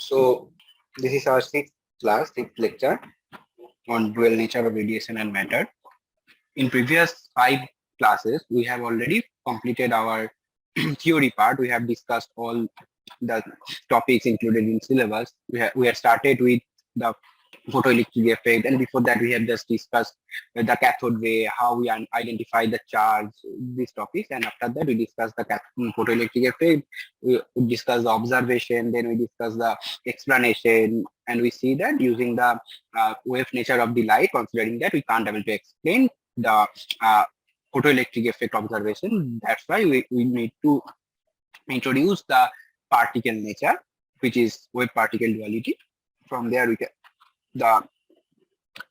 So this is our sixth lecture on dual nature of radiation and matter. In previous 5 classes, we have already completed our theory part. We have discussed all the topics included in syllabus. We have started with the photoelectric effect, and before that we have just discussed the cathode ray, how we identify the charge, these topics, and after that we discussed the photoelectric effect, we discussed the observation, then we discussed the explanation, and we see that using the wave nature of the light, considering that we can't able to explain the photoelectric effect observation, that's why we need to introduce the particle nature, which is wave particle duality. From there we can the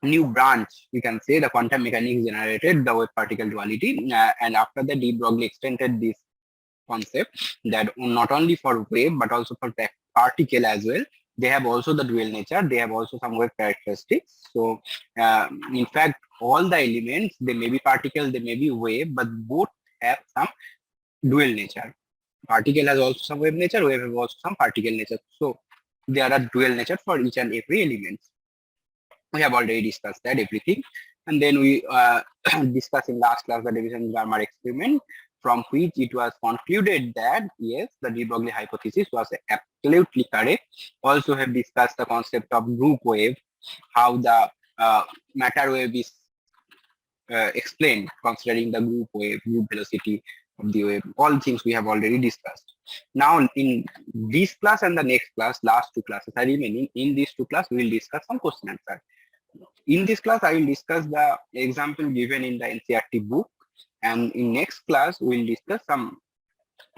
new branch, we can say, the quantum mechanics generated the wave particle duality, and after that de Broglie extended this concept that not only for wave but also for particle as well, they have also the dual nature, they have also some wave characteristics. So in fact all the elements, they may be particle, they may be wave, but both have some dual nature. Particle has also some wave nature, wave has also some particle nature. So there are dual nature for each and every element. We have already discussed that everything, and then we discussed in last class the division-Garmer experiment, from which it was concluded that yes, the de Broglie hypothesis was absolutely correct. Also have discussed the concept of group wave, how the matter wave is explained considering the group wave, group velocity of the wave. All things we have already discussed. Now in this class and the next class, last 2 classes are remaining. In these 2 classes we will discuss some question answer. In this class I will discuss the example given in the NCERT book, and in next class we will discuss some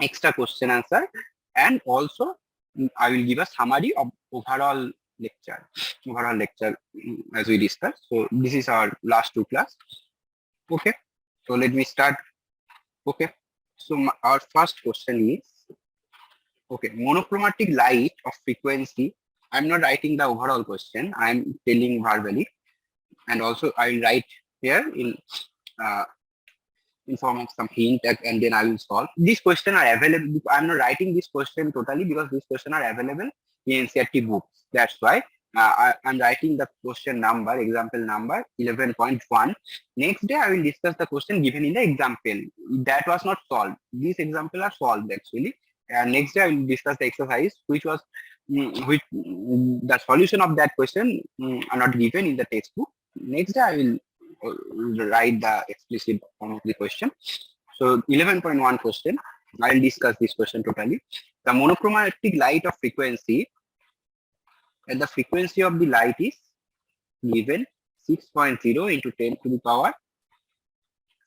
extra question answer, and also I will give a summary of overall lecture as we discussed. So this is our last 2 class. Okay, so let me start. Okay, so our first question is, okay, monochromatic light of frequency. I'm not writing the overall question, I'm telling verbally, and also I will write here in form of some hint, and then I will solve. These questions are available. I'm not writing this question totally because these questions are available in NCERT books. That's why I'm writing the question number, example number 11.1. Next day I will discuss the question given in the example. That was not solved. These examples are solved actually. And next day I will discuss the exercise, which was the solution of that question are not given in the textbook. Next day I will write the explicit form of the question. So 11.1 question, I will discuss this question totally. The monochromatic light of frequency, and the frequency of the light is given 6.0 into 10 to the power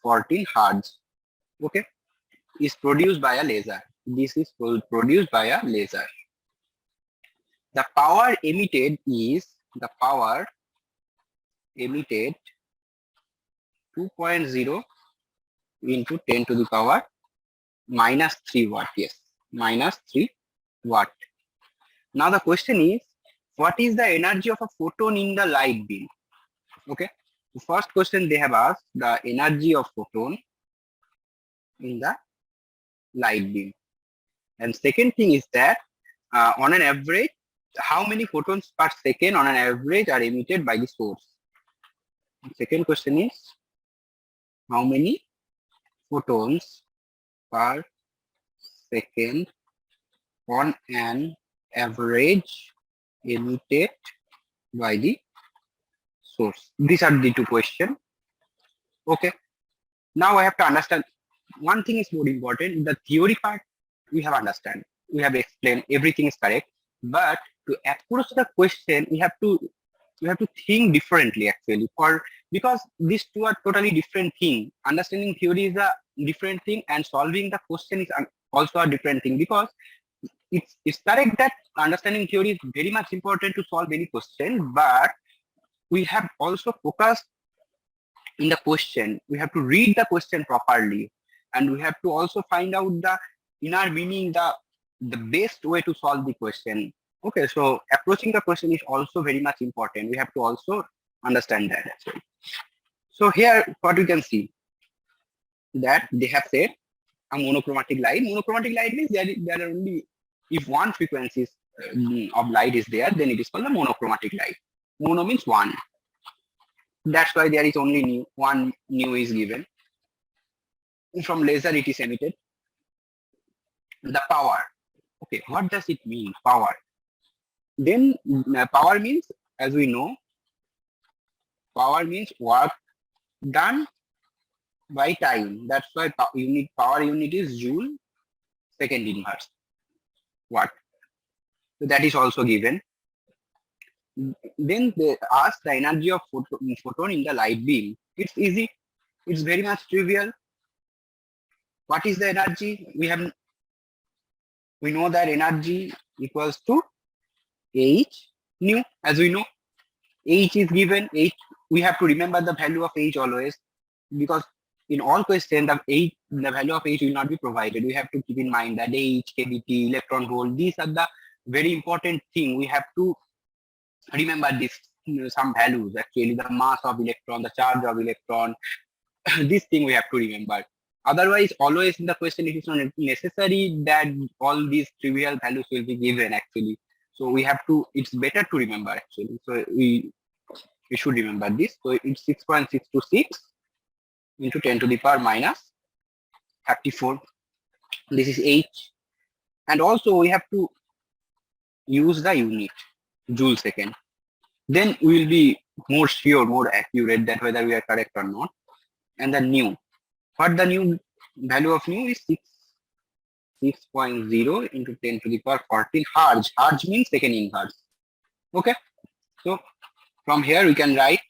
14 hertz. Okay, is produced by a laser. This is produced by a laser. The power emitted is 2.0 into 10 to the power minus 3 watt. Yes, minus 3 watt. Now the question is, what is the energy of a photon in the light beam? Okay, the first question they have asked, the energy of photon in the light beam. And second thing is that on an average, how many photons per second on an average are emitted by the source? The second question is, how many photons per second on an average emitted by the source? These are the 2 questions. Okay, now I have to understand one thing is more important. The theory part we have understand, we have explained, everything is correct, but to approach the question we have to think differently actually, because these 2 are totally different thing. Understanding theory is a different thing and solving the question is also a different thing, because it's correct that understanding theory is very much important to solve any question, but we have also focused in the question. We have to read the question properly, and we have to also find out the inner meaning, the best way to solve the question. Okay, so approaching the question is also very much important. We have to also understand that as well. So here what we can see, that they have said a monochromatic light. Monochromatic light means there are only, if one frequency is of light is there, then it is called the monochromatic light. Mono means one. That's why there is only one nu is given. From laser it is emitted. The power. Okay, what does it mean? Power. Then power means, as we know, power means work done by time. That's why power unit is joule second inverse. What? So that is also given. Then they ask the energy of photon in the light beam. It's easy. It's very much trivial. What is the energy? We know that energy equals to H nu. As we know, H is given. H, we have to remember the value of H always, because in all questions the value of H will not be provided. We have to keep in mind that H, kBt, electron volt, these are the very important thing. We have to remember this, some values, actually the mass of electron, the charge of electron, this thing we have to remember. Otherwise, always in the question it is not necessary that all these trivial values will be given actually. So we have to, it's better to remember actually. So we should remember this. So it's 6.626 into 10 to the power minus 34. This is H. And also we have to use the unit, joule second. Then we will be more sure, more accurate that whether we are correct or not. And the nu. What the new value of nu is 6.0 into 10 to the power 14 Hertz. Hertz means second inverse. Okay. So from here we can write,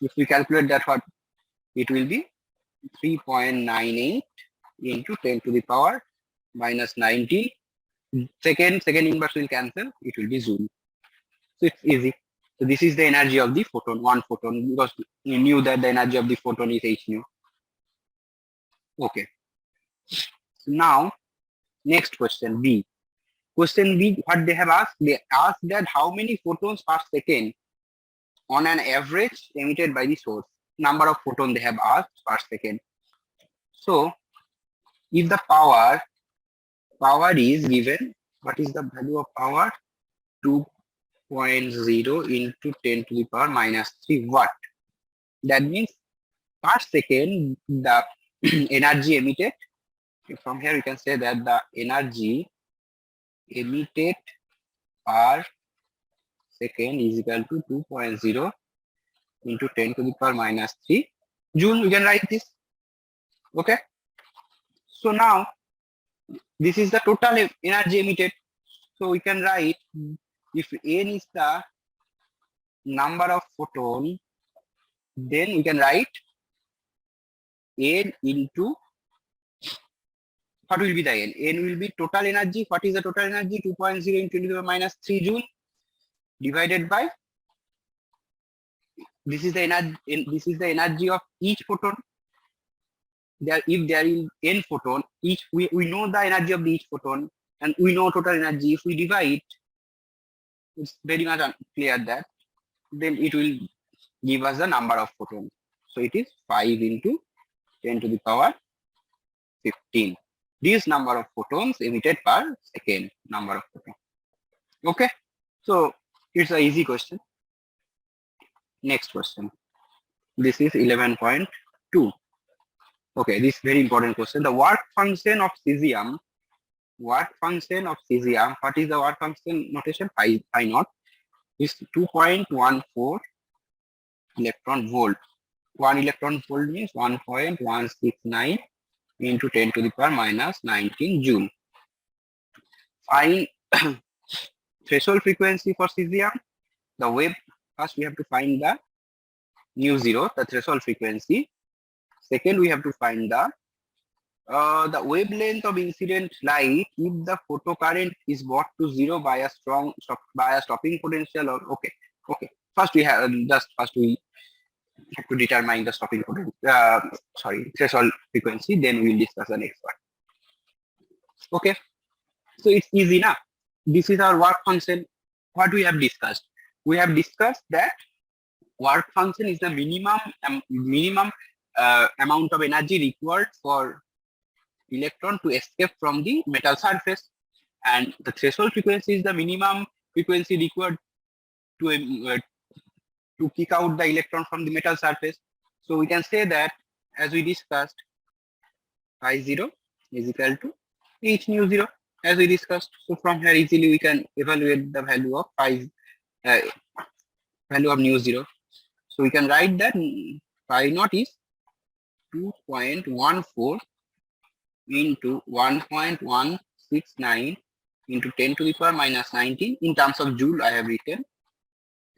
if we calculate that, what it will be 3.98 into 10 to the power minus 19. Second inverse will cancel. It will be joule. So it's easy. So this is the energy of the photon, one photon, because we knew that the energy of the photon is h nu. Okay. So now, next question B. Question B, what they have asked? They asked that how many photons per second on an average emitted by the source. Number of photons they have asked per second. So, if the power is given, what is the value of power? 2.0 into 10 to the power minus 3 watt. That means per second the energy emitted. From here you can say that the energy emitted per second is equal to 2.0 into 10 to the power minus 3 joule. We can write this. Okay. So now this is the total energy emitted. So we can write, if n is the number of photons, then we can write n into, what will be the n? N will be total energy. What is the total energy? 2.0 into 10 to the power minus 3 joule divided by, this is the energy of each photon. If there is n photon, each we know the energy of each photon, and we know total energy. If we divide, it's very much clear that then it will give us the number of photons. So it is 5 into 10 to the power 15. This number of photons emitted per second, number of photons. Okay, so it's an easy question. Next question. This is 11.2. Okay, this very important question. The work function of cesium. What is the work function notation? Phi naught is 2.14 electron volt. 1 electron volt means 1.169 into 10 to the power minus 19 joule. Find threshold frequency for cesium. The wave, first we have to find the nu zero, the threshold frequency. Second, we have to find the wavelength of incident light if the photocurrent is brought to zero by a stopping potential. Or okay. First we have we have to determine the stopping potential. Threshold frequency. Then we will discuss the next one. Okay. So it's easy now. This is our work function. What we have discussed? We have discussed that work function is the minimum amount of energy required for electron to escape from the metal surface. and the threshold frequency is the minimum frequency required to to kick out the electron from the metal surface. So we can say that, as we discussed, phi 0 is equal to h nu 0, as we discussed. So from here easily we can evaluate the value of value of nu 0. So we can write that phi naught is 2.14 into 1.169 into 10 to the power minus 19 in terms of joule I have written,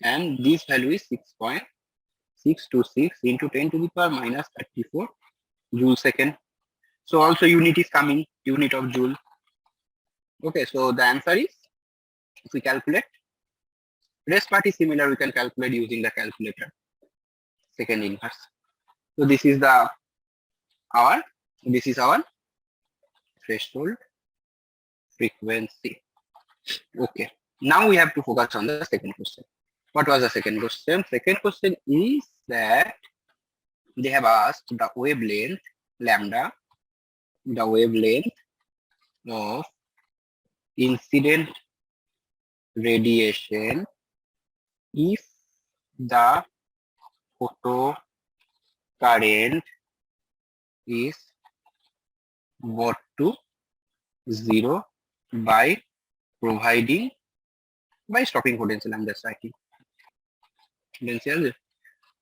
and this value is 6.626 into 10 to the power minus 34 joule second. So also unit is coming, unit of joule. Okay, so the answer is, if we calculate, rest part is similar, we can calculate using the calculator, second inverse. So this is our threshold frequency. Okay, now we have to focus on the second question. What was the second question? Second question is that they have asked the wavelength lambda, the wavelength of incident radiation if the photo current is brought to 0 by stopping potential. I'm just writing potential.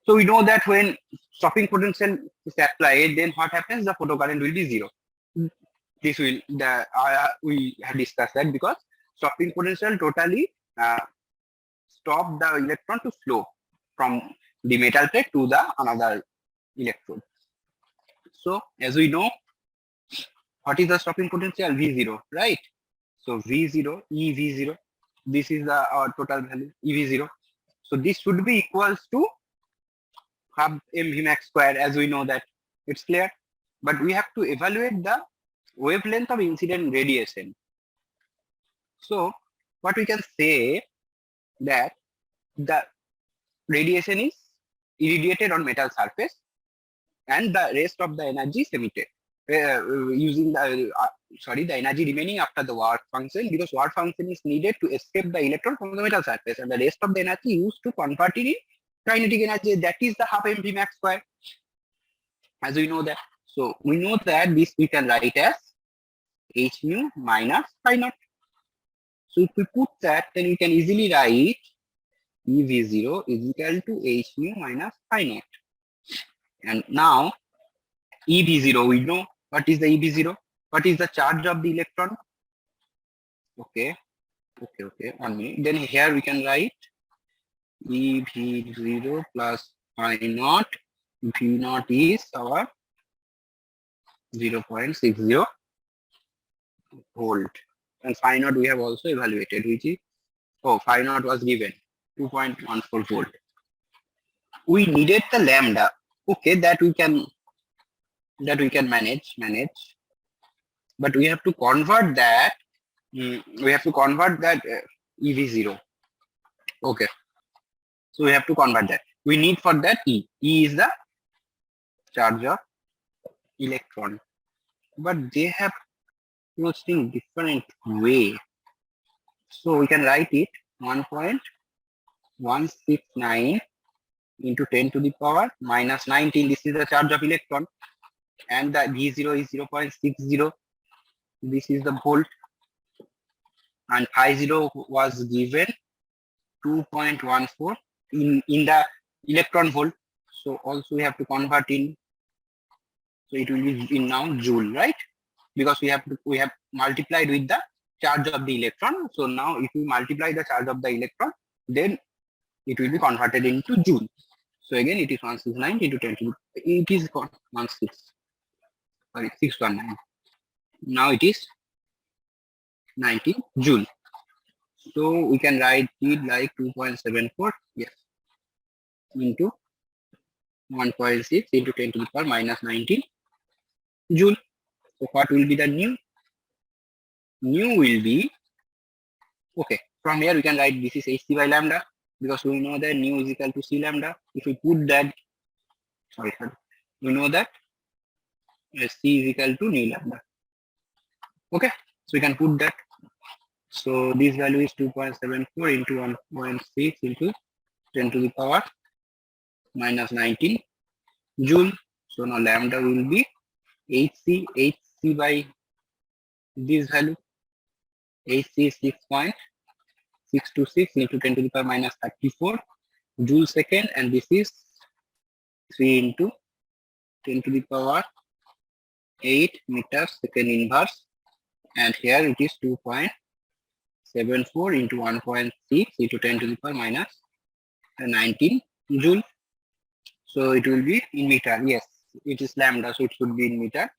So we know that when stopping potential is applied, then what happens? The photocurrent will be 0. This will we have discussed that, because stopping potential totally stop the electron to flow from the metal plate to the another electrode. So as we know, what is the stopping potential? V0, right? So V0, EV0, this is our total value, EV0. So this should be equals to half mv max square, as we know that. It's clear. But we have to evaluate the wavelength of incident radiation. So what we can say, that the radiation is irradiated on metal surface and the rest of the energy is emitted using the the energy remaining after the work function, because work function is needed to escape the electron from the metal surface, and the rest of the energy used to convert it in kinetic energy, that is the half mv max square, as we know that. So we know that this we can write as h nu minus phi naught. So if we put that, then we can easily write EV0 is equal to h nu minus phi naught. And now EV0, we know what is the EV0, what is the charge of the electron. Okay, 1 minute. Then here we can write EV0 plus phi naught. V naught is our 0.60 volt, and phi naught we have also evaluated, which is, phi naught was given 2.14 volt. We needed the lambda. Okay, that we can manage, but we have to convert that. EV0. Okay, so we have to convert that. We need for that E. E is the charge of electron, but they have used in different way. So we can write it 1.169 into 10 to the power minus 19. This is the charge of electron, and the V0 is 0.60. This is the volt, and phi 0 was given 2.14 in the electron volt. So also we have to convert in. So it will be in now joule, right? Because we have multiplied with the charge of the electron. So now if we multiply the charge of the electron, then it will be converted into joule. So again it is 169 into 10 to it is 619. Now it is 19 joule. So we can write it like 2.74, yes, into 1.6 into 10 to the power minus 19 joule. So what will be the nu? Nu will be, okay, from here we can write this is hc by lambda, because we know that nu is equal to c lambda. If we put that, we know that c is equal to nu lambda. Okay, so we can put that. So this value is 2.74 into 1.6 into 10 to the power minus 19 joule. So now lambda will be HC by this value. HC is 6.626 into 10 to the power minus 34 joule second, and this is 3 into 10 to the power 8 meter second inverse, and here it is 2.74 into 1.6 into 10 to the power minus 19 joule. So it will be in meter. Yes, it is lambda, so it should be in meter.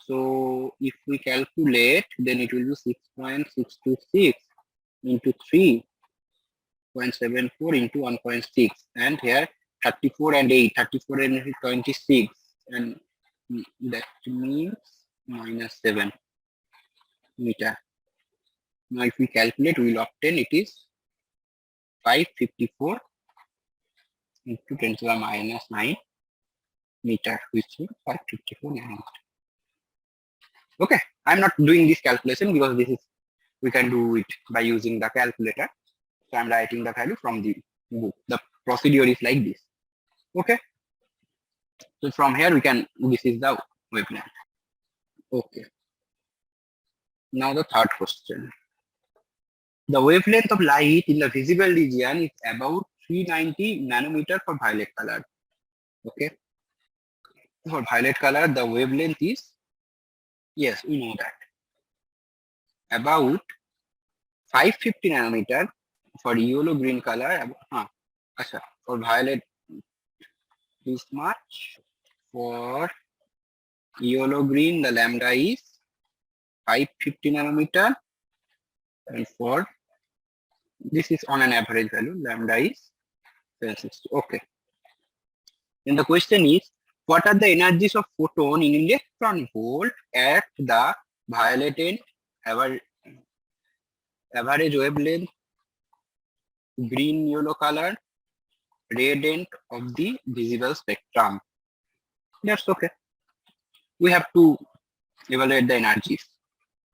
So if we calculate, then it will be 6.626 into 3.74 into 1.6, and here 34 and 8, 34 and 8 is 26, and that means minus 7 meter. Now if we calculate, we will obtain it is 554 into 10 to the minus 9 meter, which is 554 nanometer. Okay, I'm not doing this calculation because this is, we can do it by using the calculator. So I'm writing the value from the book. The procedure is like this. Okay. So from here we can, this is the wavelength. Okay. Now the third question. The wavelength of light in the visible region is about 390 nanometer for violet color. Okay. For violet color, the wavelength is, yes, we know that, about 550 nanometer. For yellow green color, for violet this much. For yellow green, the lambda is 550 nanometer, and for this is on an average value, lambda is 760. Okay. Then the question is, what are the energies of photon in electron volt at the violet end, average wavelength, green yellow color, red end of the visible spectrum? That's okay. We have to evaluate the energies.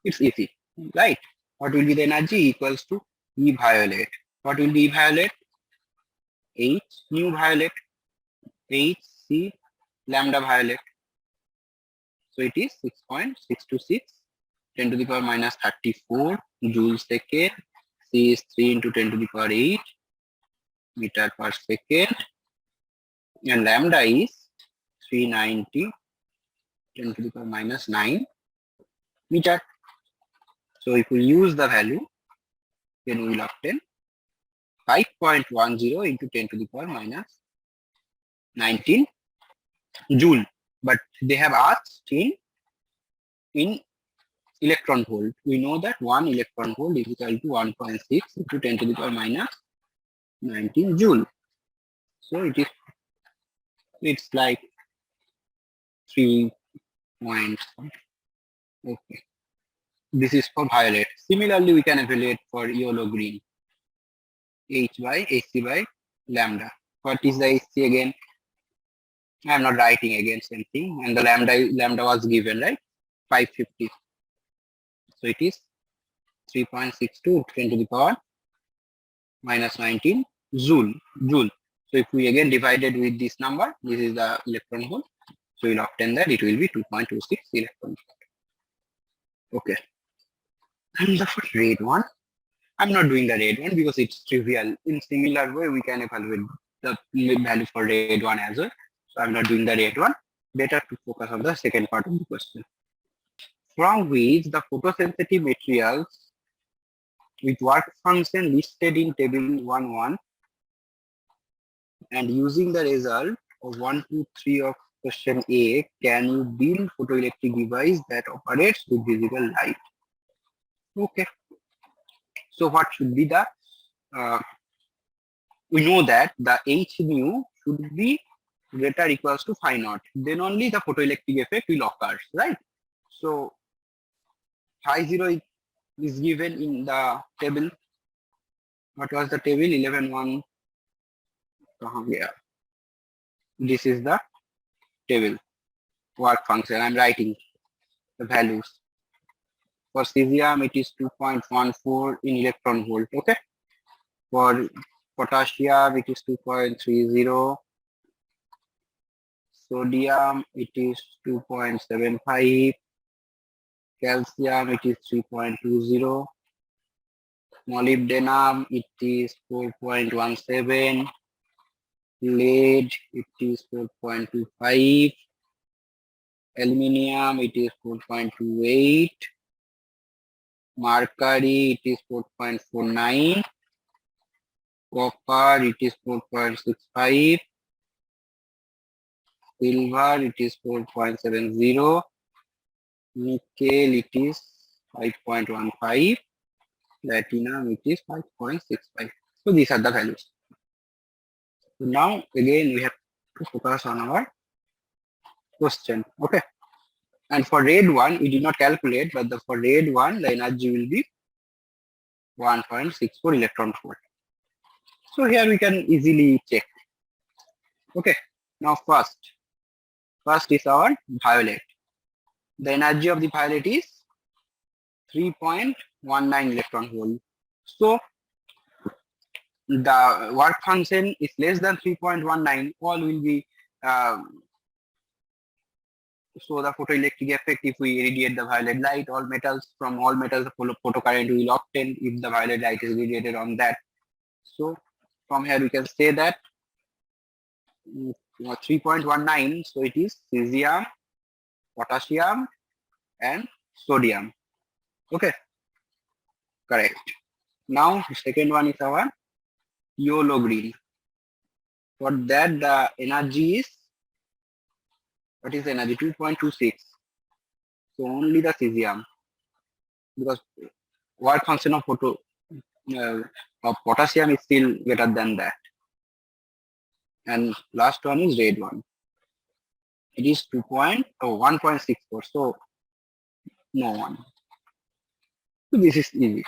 It's easy, right? What will be the energy? Equals to E violet. What will be E violet? H nu violet, H C lambda violet. So it is 6.626, 10 to the power minus 34 joules second. C is 3 into 10 to the power 8 meter per second, and lambda is 390, 10 to the power minus 9 meter. So if we use the value, then we will obtain 5.10 into 10 to the power minus 19 joule. But they have asked in electron volt. We know that 1 electron volt is equal to 1.6 into 10 to the power minus 19 joule. So it's like 3 points. Okay. This is for violet. Similarly, we can evaluate for yellow green. HC by lambda. What is the HC again? I am not writing again same thing. And the lambda was given, right? 550. So it is 3.62 10 to the power minus 19 joule. So if we again divided with this number, this is the electron volt. So we'll obtain that it will be 2.26 electron volt. Okay. And the red one, I'm not doing the red one because it's trivial. In similar way, we can evaluate the value for red one as well. So I'm not doing the red one. Better to focus on the second part of the question. From which the photosensitive materials with work function listed in table 1.1 and using the result of 1, 2, 3 of question A, can you build photoelectric device that operates with visible light? Okay. So what should be the, we know that the H nu should be greater equals to phi naught. Then only the photoelectric effect will occur, right? So phi 0 is given in the table. What was the table? 11.1. Yeah. This is the table work function. I'm writing the values For cesium, it is 2.14 in electron volt. Okay. For potassium, it is 2.30. Sodium, it is 2.75. Calcium, it is 3.20. Molybdenum, it is 4.17. Lead, it is 4.25. Aluminium, it is 4.28. Mercury, it is 4.49. Copper, it is 4.65. Silver, it is 4.70. Nickel, it is 5.15. Platinum, it is 5.65. So these are the values. So now again we have to focus on our question. Okay. And for red one, we did not calculate, but for red one, the energy will be 1.64 electron volt. So here we can easily check. Okay. Now first is our violet. The energy of the violet is 3.19 electron volt. So the work function is less than 3.19. All will be so the photoelectric effect, if we irradiate the violet light, all metals the photocurrent will obtain if the violet light is irradiated on that. So from here we can say that 3.19, so it is cesium, potassium and sodium. Okay, correct. Now second one is our yellow green. For that the energy is, what is the energy? 2.26. So only the cesium, because work function of potassium is still greater than that. And last one is red one. It is 1.64. So no one. So this is easy.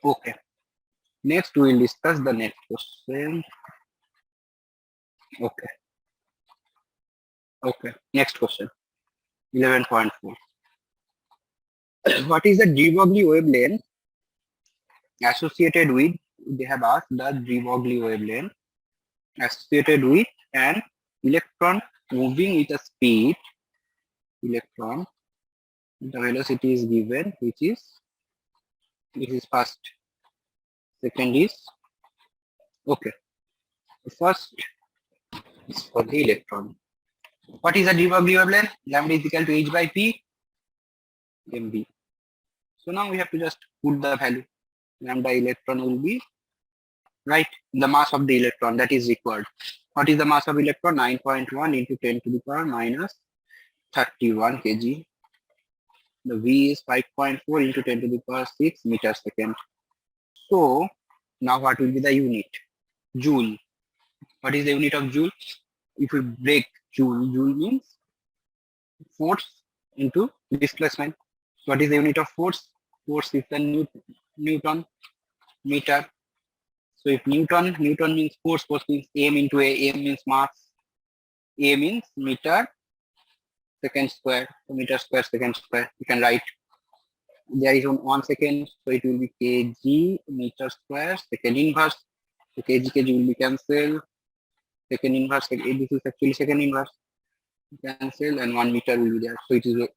Okay. Next we will discuss the next question. Okay. Okay. Next question. 11.4. What is the de Broglie wavelength associated with? They have asked the de Broglie wavelength associated with an electron moving with a speed. Electron, the velocity is given, which is first. Second is, okay. First is for the electron. What is the de Broglie wavelength? Lambda is equal to h by p mb. So now we have to just put the value. Lambda electron will be, right, the mass of the electron that is required. What is the mass of electron? 9.1 into 10 to the power minus 31 kg. The V is 5.4 into 10 to the power 6 meter second. So now what will be the unit? Joule. What is the unit of joule? If we break joule, joule means force into displacement. So what is the unit of force? Force is the Newton meter. So if Newton means force means m into a, m means mass, a means meter second square, so meter square second square. You can write, there is 1 second, so it will be kg meter square second inverse. So kg will be cancelled. Second inverse, this is actually second inverse, cancel, and 1 meter will be there. So it is a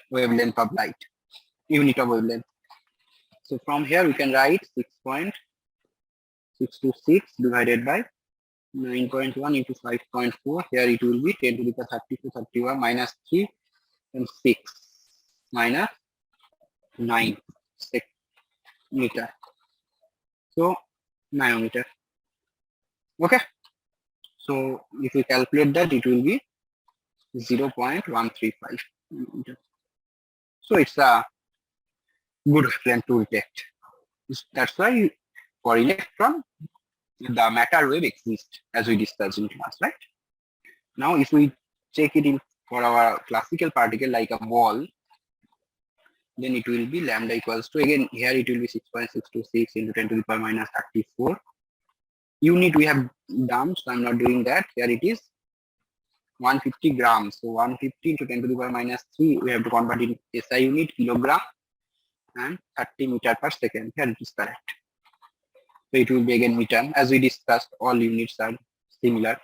wavelength of light, unit of wavelength. So from here we can write 6.626 divided by 9.1 into 5.4. Here it will be 10 to the power 32, 31 minus 3 and 6 minus 9 meter. So nanometer. Okay. So if we calculate that, it will be 0.135 meter. So it's a good wavelength to detect. That's why for electron, the matter wave exists, as we discussed in class, right? Now, if we check it in for our classical particle like a ball, then it will be lambda equals to, again, here it will be 6.626 into 10 to the power minus 34. Unit we have done, so I'm not doing that. Here it is 150 grams. So 150 into 10 to the power minus 3, we have to convert in SI unit, kilogram. and 30 meter per second. Here it is correct. So it will be again meter. As we discussed, all units are similar.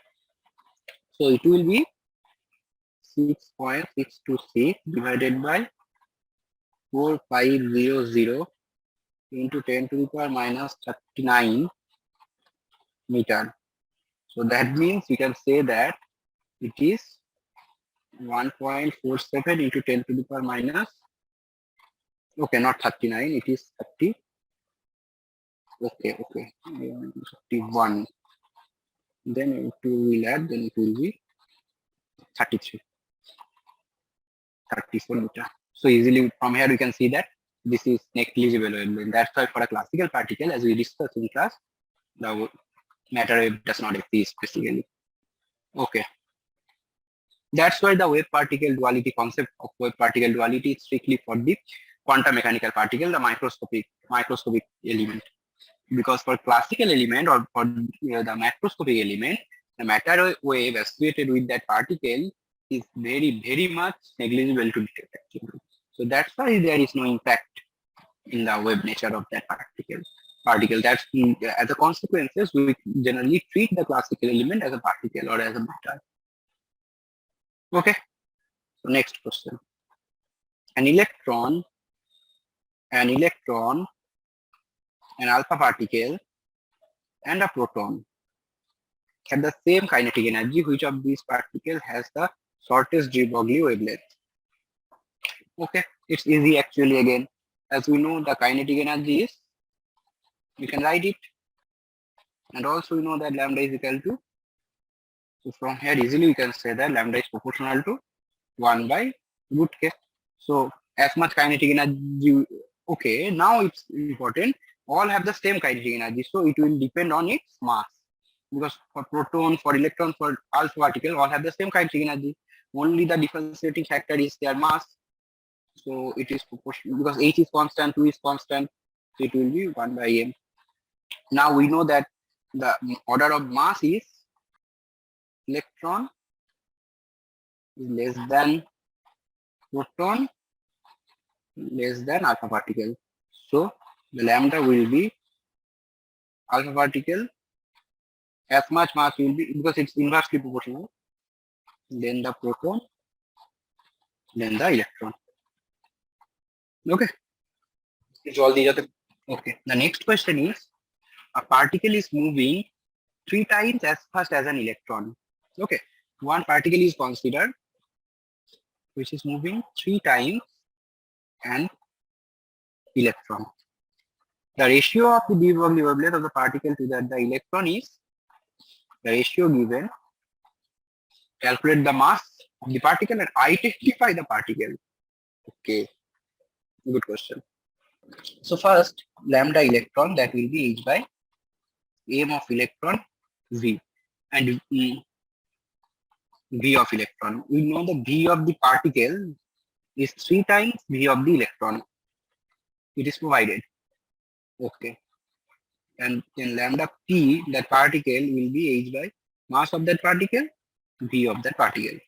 So it will be 6.626 divided by 4500 into 10 to the power minus 39 meter. So that means we can say that it is 1.47 into 10 to the power minus, okay, not 39, it is 30. Okay, 31. Then it will add, then it will be 33, 34 meter. So easily from here we can see that this is negligible wavelength. That's why for a classical particle, as we discussed in class, the matter wave does not exist basically. Okay. That's why the wave particle duality concept of wave particle duality is strictly for the quantum mechanical particle, the microscopic element. Because for classical element or for the macroscopic element, the matter wave associated with that particle is very much negligible to detect actually. So that's why there is no impact in the wave nature of that particle. That's as a consequences, we generally treat the classical element as a particle or as a matter. Okay. So next question. An electron, an alpha particle, and a proton have the same kinetic energy. Which of these particles has the shortest de Broglie wavelength? Okay, it's easy actually again. As we know, the kinetic energy is, we can write it, and also we know that lambda is equal to, so from here easily we can say that lambda is proportional to 1 by root k. So as much kinetic energy, okay, now it's important, all have the same kinetic energy, so it will depend on its mass. Because for proton, for electron, for alpha particle, all have the same kinetic energy. Only the differentiating factor is their mass. So it is proportional, because h is constant, 2 is constant, so it will be 1 by m. Now we know that the order of mass is electron is less than proton less than alpha particle. So the lambda will be alpha particle, as much mass will be, because it's inversely proportional, then the proton, then the electron. Okay. It's all these are the, okay. The next question is, a particle is moving 3 times as fast as an electron. Okay. One particle is considered which is moving 3 times an electron. The ratio of the de Broglie wavelength of the particle to that the electron is the ratio given. Calculate the mass of the particle and identify the particle. Okay, good question. So first, lambda electron, that will be h by m of electron v, and v of electron. We know the v of the particle is 3 times v of the electron. It is provided. Okay. And then lambda p, that particle will be h by mass of that particle, v of that particle.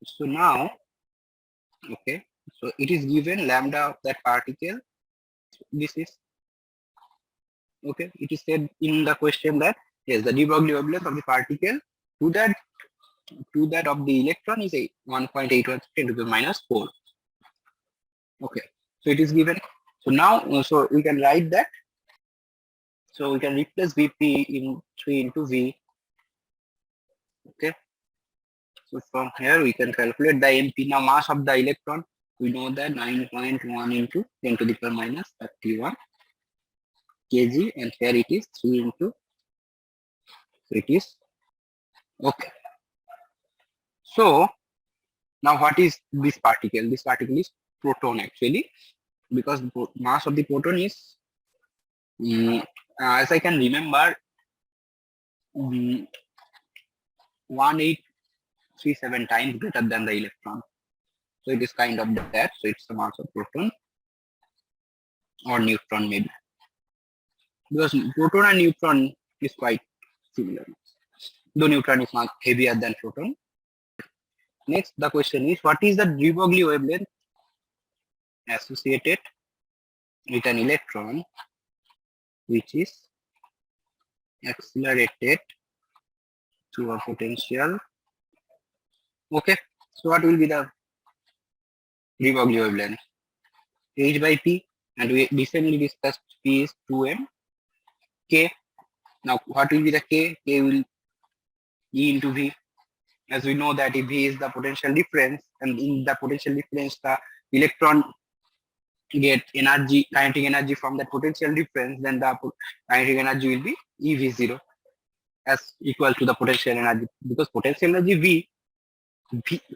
So now, okay, so it is given lambda of that particle. This is, okay, it is said in the question that yes, the de Broglie wavelength of the particle to that of the electron is 1.81 10 to the minus 4. Okay, so it is given. So now, so we can write that. So we can replace Vp in 3 into V. Okay. So from here we can calculate the MP. Now mass of the electron, we know that 9.1 into 10 to the power minus 31 kg, and here it is 3 into, so it is, okay. So now what is this particle? This particle is proton actually, because mass of the proton is, as I can remember, 1837 times greater than the electron. So it is kind of that. So it's the mass of proton or neutron maybe. Because proton and neutron is quite similar. Though neutron is not heavier than proton. Next, the question is, what is the de Broglie wavelength associated with an electron which is accelerated through a potential. Okay, so what will be the de Broglie wavelength? H by P, and we recently discussed P is 2m K. Now what will be the K? K will E into V. As we know that if V is the potential difference, and in the potential difference the electron get energy, kinetic energy from that potential difference, then the kinetic energy will be EV0 as equal to the potential energy, because potential energy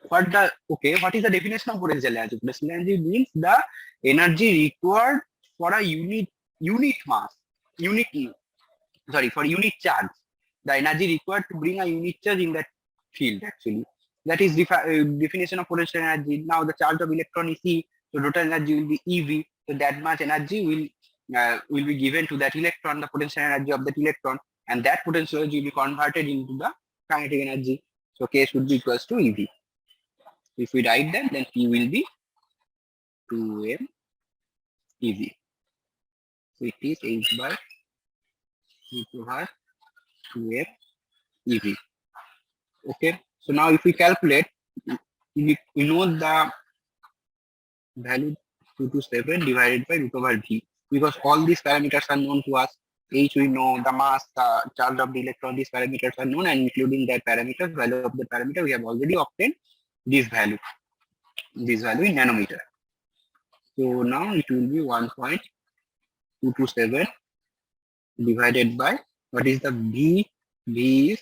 what is the definition of potential energy? Potential energy means the energy required for a unit mass, for unit charge. The energy required to bring a unit charge in that field, actually. That is the definition of potential energy. Now the charge of electron is E, so total energy will be EV. So that much energy will be given to that electron, the potential energy of that electron, and that potential energy will be converted into the kinetic energy. So K should be equals to EV. If we write that, then P will be 2m EV. So it is H by E to power 2m EV. Okay. So now if we calculate, we know the value 227 divided by root over V, because all these parameters are known to us. H we know, the mass, the charge of the electron, these parameters are known, and including that parameter, value of the parameter, we have already obtained this value in nanometer. So now it will be 1.227 divided by, what is the V? V is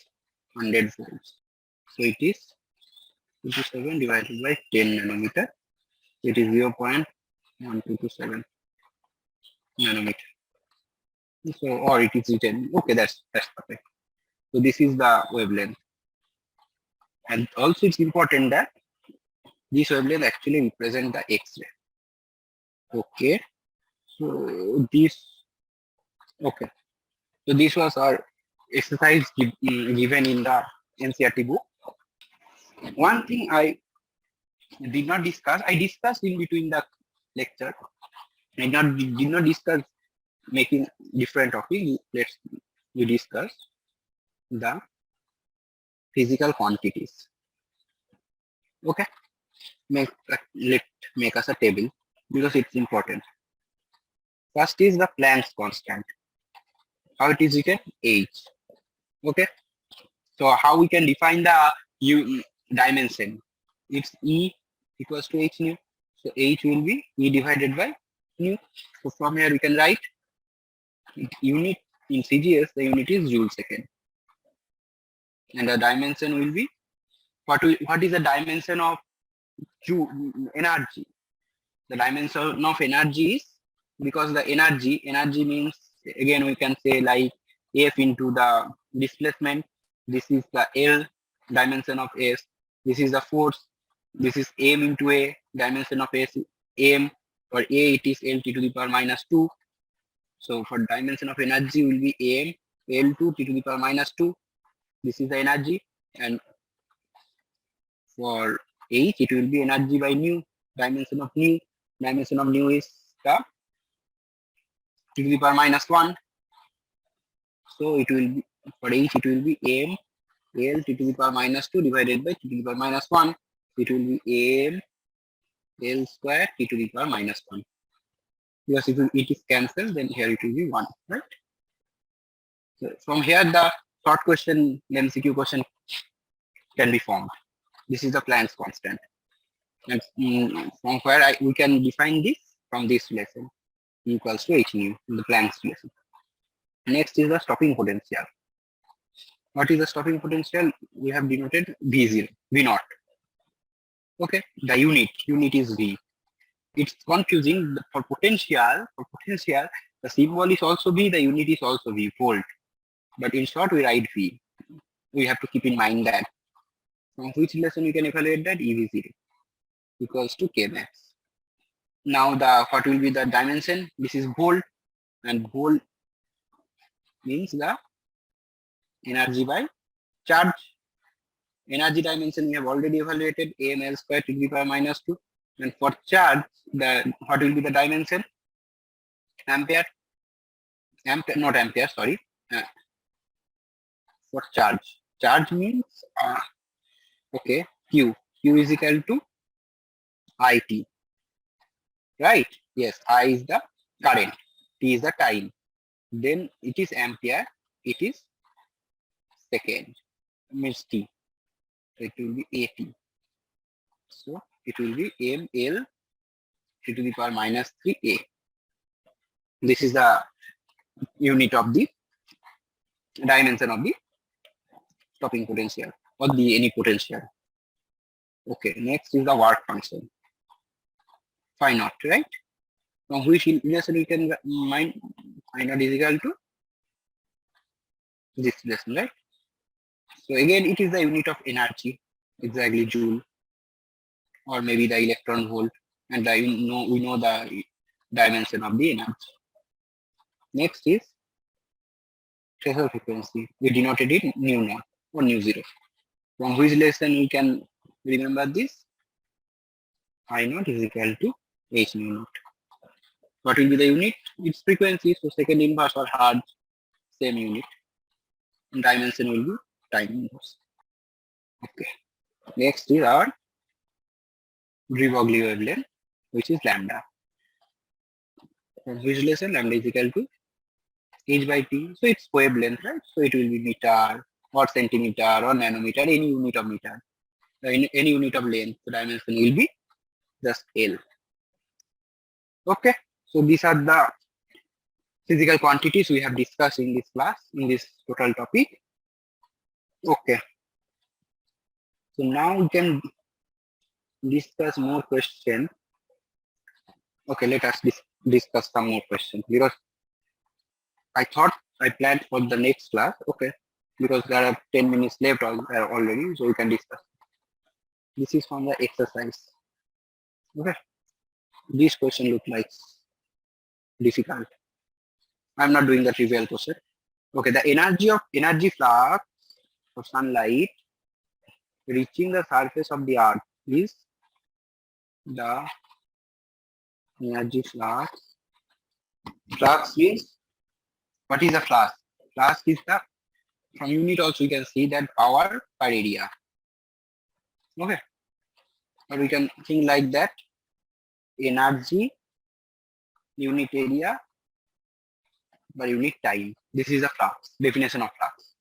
100 volts. So it is 227 divided by 10 nanometer. It is 0.1227 nanometer. So, or it is written. Okay, that's perfect. So this is the wavelength. And also it's important that this wavelength actually represent the X-ray. Okay. So this, okay. So this was our exercise given in the NCERT book. One thing I did not discuss, I discussed in between the lecture. I did not discuss making different topic. We discuss the physical quantities. Okay, make us a table because it's important. First is the Planck's constant. How it is written? H. Okay, so how we can define the dimension? It's E equals to H nu. So H will be E divided by nu. So from here we can write unit in CGS, the unit is joule second, and the dimension will be what is the dimension of energy? The dimension of energy is, because the energy means, again we can say like F into the displacement. This is the L, dimension of S. This is the force. This is M into A, dimension of S, M, or A it is LT to the power minus 2. So for dimension of energy will be AM, L2 T to the power minus 2. This is the energy. And for H, it will be energy by nu, dimension of nu. Dimension of nu is the T to the power minus 1. So it will be, for H, it will be M, L T to the power minus 2 divided by T to the power minus 1. It will be AM, L square T to the power minus 1. Because if it is cancelled, then here it will be 1, right? So from here, the short question, MCQ question can be formed. This is the Planck's constant. And from where we can define this from this lesson, equals to H nu in the Planck's lesson. Next is the stopping potential. What is the stopping potential? We have denoted V0, V0. Okay, the unit is V. It's confusing for potential. The symbol is also V, the unit is also V, volt. But in short, we write V. We have to keep in mind that. From which lesson you can evaluate that? EV0 equals to K max. Now what will be the dimension? This is volt, and volt means the energy by charge. Energy dimension we have already evaluated, AML square to the power minus 2. And for charge, what will be the dimension? Ampere, not ampere, sorry. Uh, for charge. Charge means, okay, Q. Q is equal to IT, right? Yes, I is the current, T is the time. Then it is ampere, it is second, means T. So it will be AT. So it will be ml to the power minus 3a. This is the unit of the dimension of the stopping potential or the any potential. Okay, next is the work function. Phi naught, right? From which relation we can find phi naught is equal to this relation, right? So again, it is the unit of energy, exactly joule, or maybe the electron volt, and we know the dimension of the energy. Next is threshold frequency. We denoted it nu naught or nu zero. From which lesson we can remember this? I naught is equal to h nu naught. What will be the unit? Its frequency. So second inverse or hard, same unit. Dimension will be time inverse. Okay. Next is our de Broglie wavelength, which is lambda. From which lesson lambda is equal to h by t. So it's wavelength, right? So it will be meter or centimeter or nanometer, any unit of meter, any unit of length. The dimension will be just L. Okay. So these are the physical quantities we have discussed in this class, in this total topic. Okay. So now we can discuss more questions. Okay, let us discuss some more questions because I thought I planned for the next class. Okay, because there are 10 minutes left already, so we can discuss. This is from the exercise. Okay, this question look like difficult. I'm not doing the trivial question. Okay, the energy flux of sunlight reaching the surface of the earth is the energy flux. Flux means, what is the flux? Flux is the, from unit also you can see that power per area. Okay, or we can think like that, energy unit area per unit time. This is the flux, definition of flux.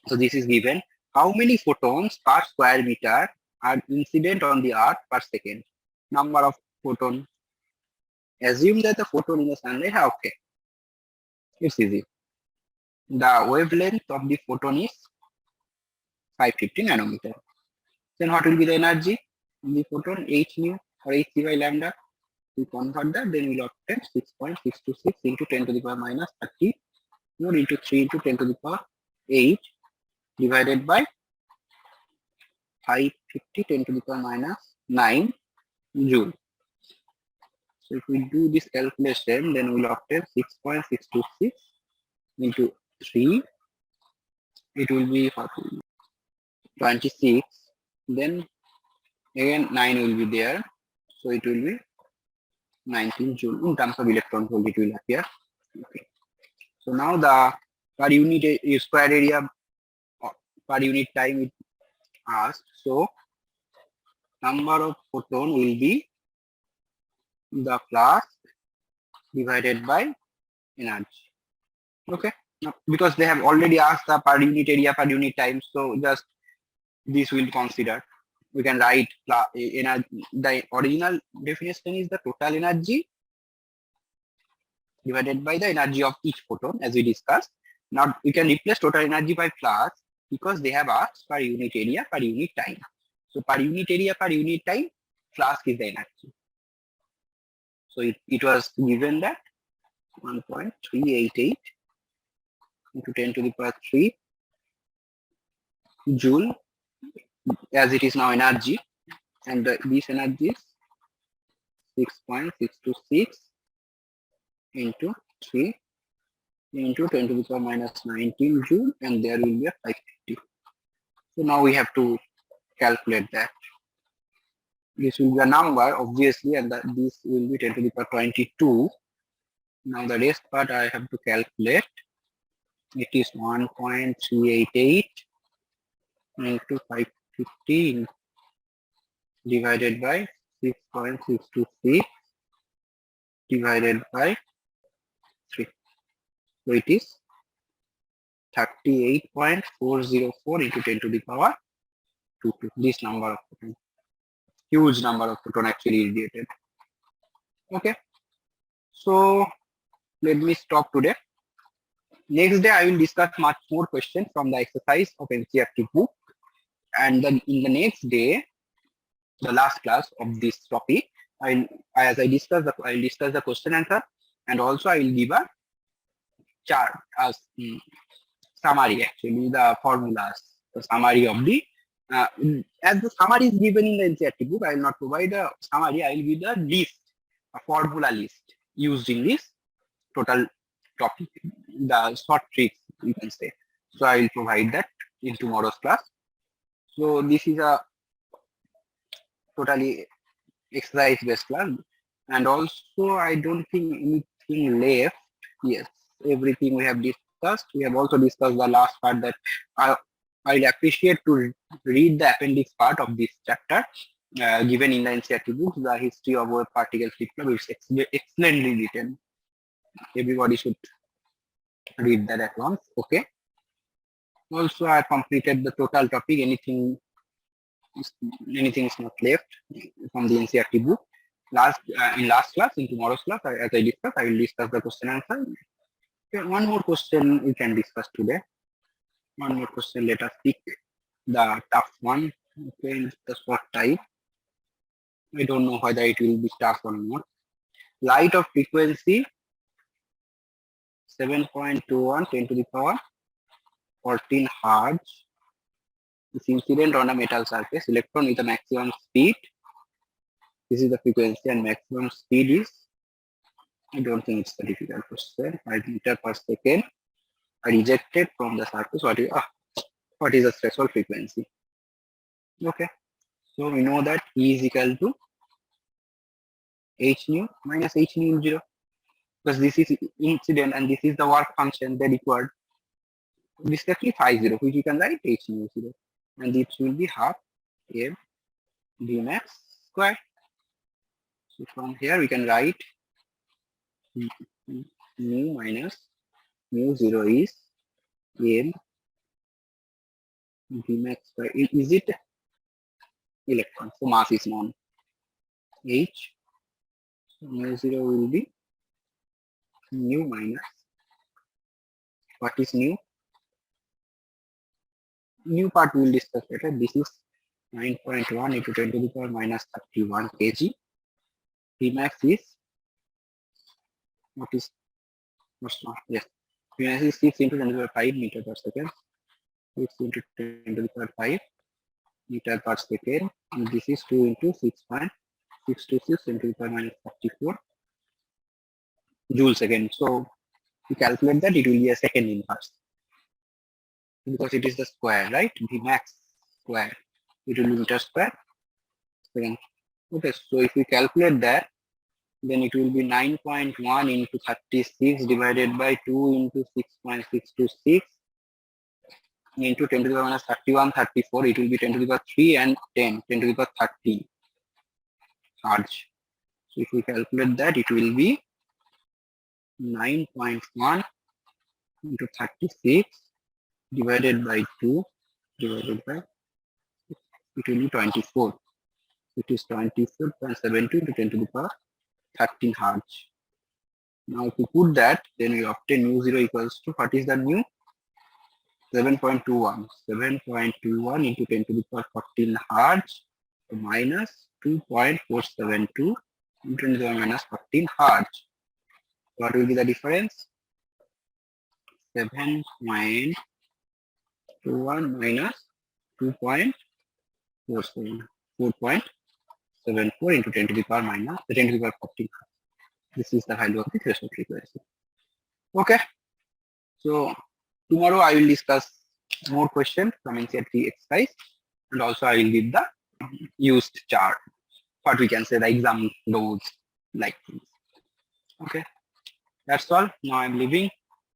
So this is given. How many photons per square meter are incident on the earth per second? Number of photons. Assume that the photon in the sunlight. Okay, it's easy. The wavelength of the photon is 550 nanometer. Then what will be the energy? The photon h nu or h c by lambda. We convert that, then we'll obtain 6.626 into 10 to the power minus 30 into 3 into 10 to the power 8 divided by 550 10 to the power minus 9 joule. So if we do this calculation, then we'll obtain 6.626 into 3. It will be 26. Then again 9 will be there. So it will be 19 joule. In terms of electron volt, it will appear. Okay. So now the per unit square area per unit time it asked. So number of photon will be the flux divided by energy. Okay. Now, because they have already asked the per unit area per unit time, so just this will consider. We can write energy. The original definition is the total energy divided by the energy of each photon, as we discussed. Now we can replace total energy by flux because they have asked per unit area per unit time. So per unit area per unit time, flux is the energy. So it was given that 1.388 into 10 to the power 3 joule, as it is now energy, and this energy is 6.626 into 3 into 10 to the power minus 19 joule, and there will be a 550. So now we have to calculate that. This will be a number, obviously, and this will be 10 to the power 22 Now the rest part I have to calculate. It is 1.388 into 550 divided by 6.626 divided by 3. So it is 38.404 into 10 to the power 2. This number of photon, huge number of photon actually radiated. Okay, so let me stop today. Next day I will discuss much more questions from the exercise of NCERT book, and then in the next day, the last class of this topic, as I discuss the question answer, and also I will give a chart as summary, actually the formulas, the summary of the as the summary is given in the NCERT book. I will not provide a summary. I will give the list, a formula list used in this total topic, the short tricks you can say. So I will provide that in tomorrow's class. So this is a totally exercise based class, and also I don't think anything left. Yes, everything we have discussed. We have also discussed the last part that I'll appreciate to read the appendix part of this chapter given in the NCERT books, the history of wave particle flip-flop is excellently written. Everybody should read that at once. Okay. Also, I completed the total topic. Anything is not left from the NCERT book. In last class, in tomorrow's class, as I discussed, I will discuss the question answer. Okay, one more question we can discuss today. One more question. Let us pick the tough one. Okay, the short type. I don't know whether it will be tough or not. Light of frequency 7.21 10 to the power 14 hertz is incident on a metal surface. Electron with a maximum speed. This is the frequency, and maximum speed is, I don't think it's a difficult question, 5 meters per second. Are ejected from the surface. What is the threshold frequency? Okay, so we know that E is equal to h nu minus h nu 0, because this is incident and this is the work function they required. This is actually phi 0, which you can write h nu 0, and this will be half m d max square. So from here we can write mu minus mu 0 is m d max square. Is it electron? So mass is known. H, so mu 0 will be mu minus, what is mu? New part we will discuss later. This is 9.1 into 10 to the power minus 31 kg. Tmax is, what is, yes, Tmax is 6 into 10 to the power 5 meter per second. 6 into 10 to the power 5 meter per second. And this is 2 into 6.626 10 to the power minus 34 joule second. So we calculate that it will be a second inverse, because it is the square, right? The max square, it will be meter square second. Okay, so if we calculate that, then it will be 9.1 into 36 divided by 2 into 6.626 into 10 to the power minus 31, 34. It will be 10 to the power 3 and 10 to the power 13 hertz. So if we calculate that, it will be 9.1 into 36 divided by 2 divided by, it will be 24. It is 24.72 into 10 to the power 13 hertz. Now if we put that, then we obtain mu 0 equals to, what is the mu? 7.21. 7.21 into 10 to the power 14 hertz minus 2.472 into 10 to the power minus 14 hertz. What will be the difference? 7.21 minus 2.474 into 10 to the power minus 10 to the power 14. This is the value of the threshold frequency. Okay. So tomorrow I will discuss more questions from NCERT exercise, and also I will give the used chart, what we can say the exam notes like things. Okay. That's all. Now I'm leaving.